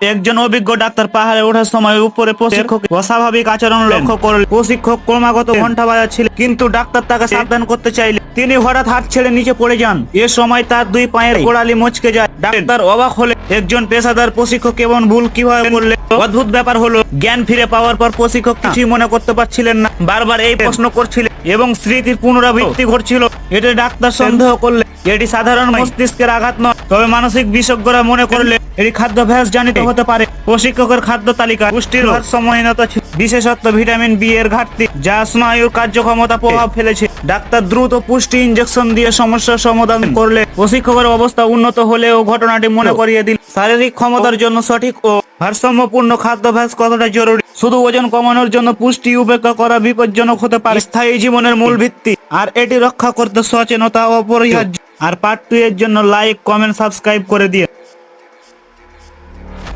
একজন অভিজ্ঞ ডাক্তার পাহাড়ে ওঠার সময় উপরে প্রশিক্ষক অস্বাভাবিক আচরণ লক্ষ্য করলেন। প্রশিক্ষক ক্রমাগত ঘন্টা বাজাচ্ছিলেন, কিন্তু ডাক্তার তাকে সাবধান করতে চাইলে তিনি হঠাৎ হাত ছেড়ে নিচে পড়ে যান। এ সময় তার দুই পায়ের গোড়ালি মচকে যায়। ডাক্তার অবাক হলে একজন পেশাদার প্রশিক্ষক এমন ভুল কিভাবে করলে। অদ্ভুত ব্যাপার হলো, জ্ঞান ফিরে পাওয়ার পর প্রশিক্ষক কিছুই মনে করতে পারছিলেন না, বারবার এই প্রশ্ন করছিলেন এবং স্মৃতির পুনরাবৃত্তি ঘটছিল। এটি ডাক্তার সন্দেহ করলে এটি সাধারণ মস্তিষ্কের আঘাত নয়, তবে মানসিক বিশেষজ্ঞরা মনে করলে এটি খাদ্যাভ্যাস জনিত হতে পারে। প্রশিক্ষকের খাদ্য তালিকা পুষ্টির ভারসাম্যহীনতা ছিল, বিশেষত ভিটামিন বি এর ঘাটতি, যা স্নায়ুর কার্যক্ষমতা প্রভাব ফেলেছে। ডাক্তার দ্রুত পুষ্টি ইনজেকশন দিয়ে সমস্যার সমাধান করলে প্রশিক্ষকের অবস্থা উন্নত হলেও ঘটনাটি মনে করিয়ে দিল শারীরিক ক্ষমতার জন্য সঠিক ও ভারসাম্যপূর্ণ খাদ্যাভ্যাস কতটা জরুরি। শুধু ওজন কমানোর জন্য পুষ্টি উপেক্ষা করা বিপজ্জনক হতে পারে। স্থায়ী জীবনের মূল ভিত্তি, আর এটি রক্ষা করতে সচেতনতা অপরিহার্য। আর পার্ট 2 এর জন্য লাইক, কমেন্ট, সাবস্ক্রাইব করে দিয়ে